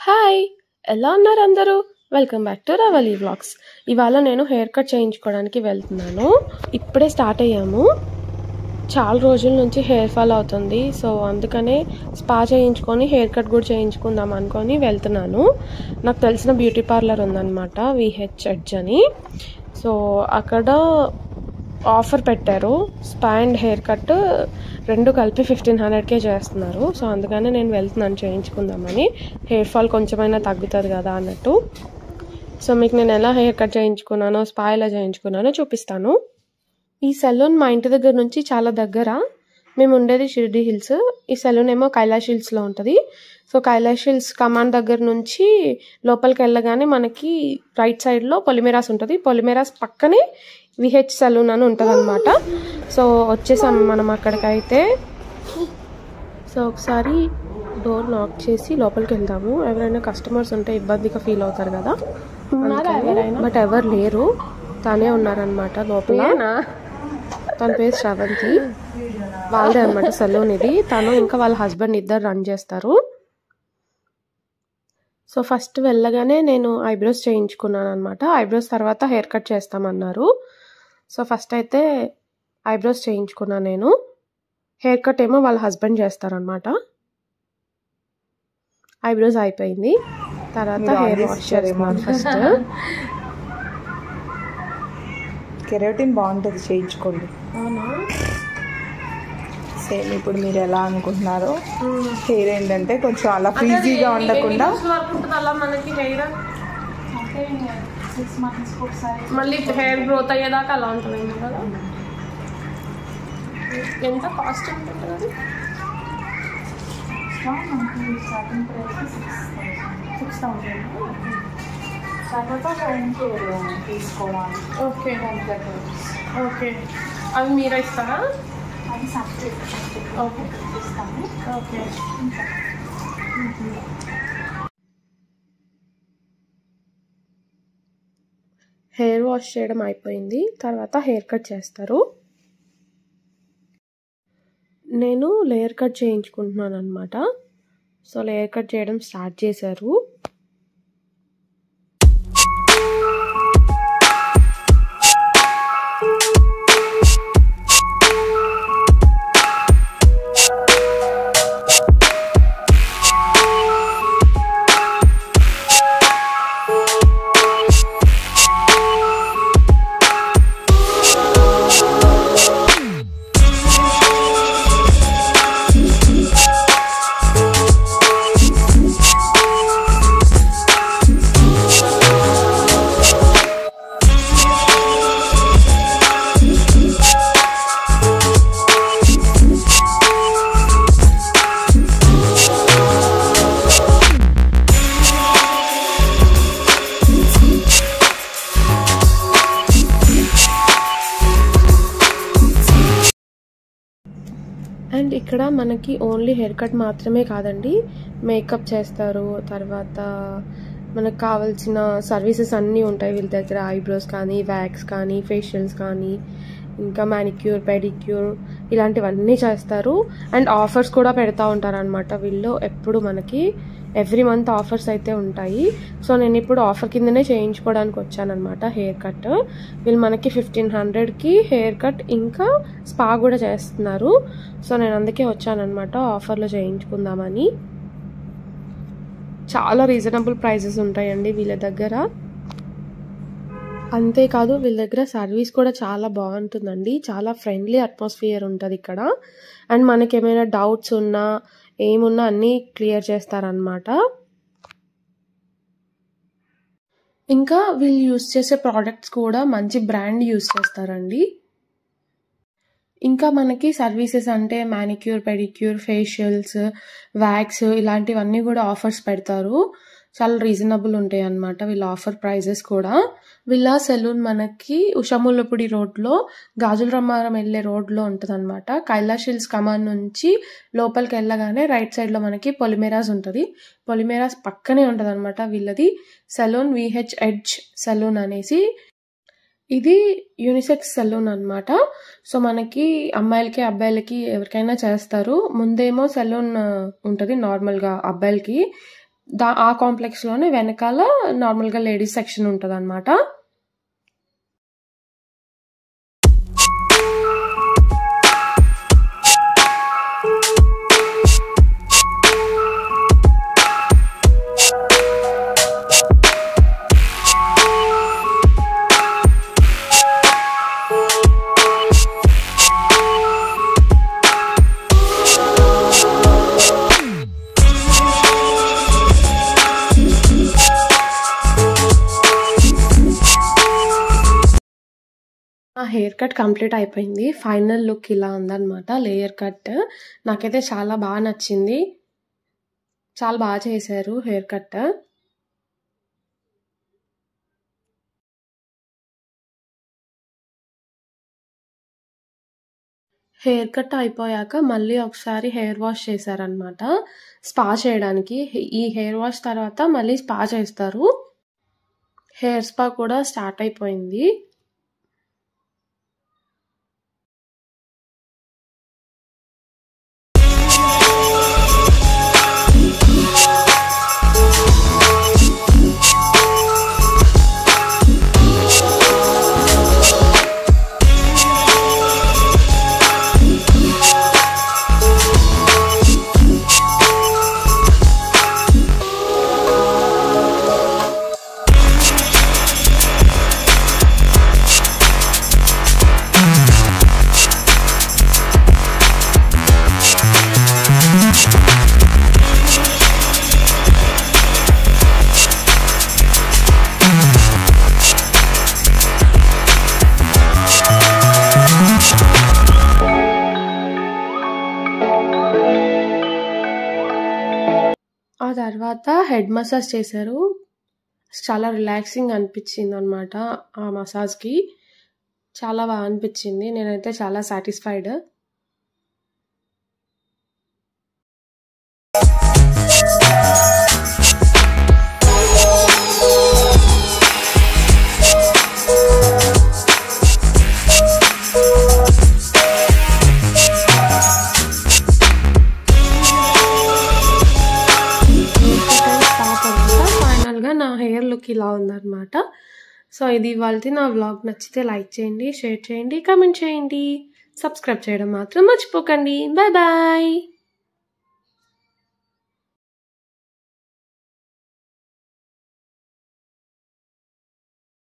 Hi! ఎలా ఉన్నారు అందరూ? Welcome back to Ravali vlogs. ఇవాళ నేను హెయిర్ కట్ చేయించుకోవడానికి వెళ్తున్నాను. ఇప్పుడే స్టార్ట్ అయ్యాము. చాలా రోజుల నుంచి హెయిర్ ఫాల్ అవుతుంది. సో అందుకనే స్పా చేయించుకొని హెయిర్ కట్ కూడా చేయించుకుందాం అనుకొని వెళ్తున్నాను. నాకు తెలిసిన బ్యూటీ పార్లర్ ఉందన్నమాట, విహెచ్ ఎడ్జ్ అని. సో అక్కడ ఆఫర్ పెట్టారు. స్పా అండ్ హెయిర్ కట్ రెండు కలిపి 1500కే చేస్తున్నారు. సో అందుకనే నేను వెళ్తున్నాను చేయించుకుందామని. హెయిర్ ఫాల్ కొంచెమైనా తగ్గుతుంది కదా అన్నట్టు. సో మీకు నేను ఎలా హెయిర్ కట్ చేయించుకున్నానో, స్పా ఎలా చేయించుకున్నానో చూపిస్తాను. ఈ సెలూన్ మా ఇంటి దగ్గర నుంచి చాలా దగ్గర. మేము ఉండేది షిర్డీ హిల్స్. ఈ సెలూన్ ఏమో కైలాష్ హిల్స్లో ఉంటుంది. సో కైలాష్ హిల్స్ కమాండ్ దగ్గర నుంచి లోపలికి వెళ్ళగానే మనకి రైట్ సైడ్లో పొలిమేరాస్ ఉంటుంది. పొలిమేరాస్ పక్కనే విహెచ్ సెలూన్ అని ఉంటుంది అనమాట. సో వచ్చేసాం మనం అక్కడికైతే. సో ఒకసారి డోర్ లాక్ చేసి లోపలికి వెళ్దాము. ఎవరైనా కస్టమర్స్ ఉంటే ఇబ్బందిగా ఫీల్ అవుతారు కదా, బట్ ఎవరు లేరు. తనే ఉన్నారనమాట లోపల. తన పేరు శ్రవంతి. వాళ్ళదే అనమాట సెలూన్ ఇది. తను ఇంకా వాళ్ళ హస్బెండ్ ఇద్దరు రన్ చేస్తారు. సో ఫస్ట్ వెళ్ళగానే నేను ఐబ్రోస్ చేయించుకున్నాను అనమాట. ఐబ్రోస్ తర్వాత హెయిర్ కట్ చేస్తామన్నారు. సో ఫస్ట్ అయితే ఐబ్రోస్ చేయించుకున్నాను నేను. హెయిర్ కట్ ఏమో వాళ్ళ హస్బెండ్ చేస్తారనమాట. ఐబ్రోస్ అయిపోయింది. తర్వాత హెయిర్ వాష్ చేస్తాను ఫస్ట్. కెరాటిన్ బాగుంటుంది, చేయించుకోండి. సేమ్ ఇప్పుడు మీరు ఎలా అనుకుంటున్నారో హెయిర్ ఏంటంటే కొంచెం అలా ఫ్రీజీగా ఉండకుండా మనకి హెయిర్ మళ్ళీ హెయిర్ గ్రోత్ అయ్యేదాకా అలా ఉంటుంది కదా. ఎంత కాస్ట్ ఉంటుంది అది? 6000 తీసుకోవాలి. Okay okay. అవి మీరే ఇస్తారా? అది సపరేట్. ఓకే ఇస్తాము. ఓకే. హెయిర్ వాష్ చేయడం అయిపోయింది. తర్వాత హెయిర్ కట్ చేస్తారు. నేను లేయర్ కట్ చేయించుకుంటున్నాను అనమాట. సో లేయర్ కట్ చేయడం స్టార్ట్ చేశారు. అండ్ ఇక్కడ మనకి ఓన్లీ హెయిర్ కట్ మాత్రమే కాదండి, మేకప్ చేస్తారు. తర్వాత మనకు కావాల్సిన సర్వీసెస్ అన్నీ ఉంటాయి వీళ్ళ దగ్గర. ఐబ్రోస్ కానీ, వ్యాక్స్ కానీ, ఫేషియల్స్ కానీ, ఇంకా మ్యానిక్యూర్, పెడిక్యూర్ ఇలాంటివన్నీ చేస్తారు. అండ్ ఆఫర్స్ కూడా పెడతా ఉంటారు అనమాట వీళ్ళు. ఎప్పుడు మనకి ఎవ్రీ మంత్ ఆఫర్స్ అయితే ఉంటాయి. సో నేను ఇప్పుడు ఆఫర్ కిందనే చేయించుకోవడానికి వచ్చానమాట హెయిర్ కట్. వీళ్ళు మనకి 1500కి హెయిర్ కట్ ఇంకా స్పా కూడా చేస్తున్నారు. సో నేను అందుకే వచ్చానమాట ఆఫర్లో చేయించుకుందామని. చాలా రీజనబుల్ ప్రైజెస్ ఉంటాయండి వీళ్ళ దగ్గర. అంతేకాదు వీళ్ళ దగ్గర సర్వీస్ కూడా చాలా బాగుంటుందండి. చాలా ఫ్రెండ్లీ అట్మాస్ఫియర్ ఉంటుంది ఇక్కడ. అండ్ మనకి ఏమైనా డౌట్స్ ఉన్నా ఏమున్నా అన్నీ క్లియర్ చేస్తారనమాట. ఇంకా వీళ్ళు యూస్ చేసే ప్రోడక్ట్స్ కూడా మంచి బ్రాండ్ యూస్ చేస్తారండి. ఇంకా మనకి సర్వీసెస్ అంటే మ్యానిక్యూర్, పెడిక్యూర్, ఫేషియల్స్, వ్యాక్స్ ఇలాంటివన్నీ కూడా ఆఫర్స్ పెడతారు. చాలా రీజనబుల్ ఉంటాయి అన్నమాట వీళ్ళ ఆఫర్ ప్రైజెస్ కూడా. వీళ్ళ సెలూన్ మనకి ఉషములపుడి రోడ్లో, గాజుల రమ్మారం వెళ్ళే రోడ్లో ఉంటుంది అనమాట. కైలాష్ హిల్స్ కమాన్ నుంచి లోపలికి వెళ్ళగానే రైట్ సైడ్లో మనకి పొలిమేరాస్ ఉంటుంది. పొలిమేరాస్ పక్కనే ఉంటుంది అనమాట వీళ్ళది సెలూన్, విహెచ్ ఎడ్జ్ సెలూన్ అనేసి. ఇది యూనిసెక్స్ సెలూన్ అనమాట. సో మనకి అమ్మాయిలకి, అబ్బాయిలకి ఎవరికైనా చేస్తారు. ముందేమో సెలూన్ ఉంటుంది నార్మల్గా అబ్బాయిలకి. ఆ కాంప్లెక్స్లోనే వెనకాల నార్మల్గా లేడీస్ సెక్షన్ ఉంటుంది అనమాట. హెయిర్ కట్ కంప్లీట్ అయిపోయింది. ఫైనల్ లుక్ ఇలా ఉందన్నమాట. లేయర్ కట్ నాకైతే చాలా బాగా నచ్చింది. చాలా బాగా చేశారు హెయిర్ కట్. హెయిర్ కట్ అయిపోయాక మళ్ళీ ఒకసారి హెయిర్ వాష్ చేశారనమాట స్పా చేయడానికి. ఈ హెయిర్ వాష్ తర్వాత మళ్ళీ స్పా చేస్తారు. హెయిర్ స్పా కూడా స్టార్ట్ అయిపోయింది. ఆ తర్వాత హెడ్ మసాజ్ చేశారు. చాలా రిలాక్సింగ్ అనిపించింది అనమాట. ఆ మసాజ్కి చాలా బాగా అనిపించింది. నేనైతే చాలా సాటిస్ఫైడ్. నా హెయిర్ లుక్ ఇలా ఉందన్నమాట. సో ఇది ఇవాల్టి నా వ్లాగ్. నచ్చితే లైక్ చేయండి, షేర్ చేయండి, కామెంట్ చేయండి, సబ్స్క్రైబ్ చేయడం మాత్రం మర్చిపోకండి. Bye bye.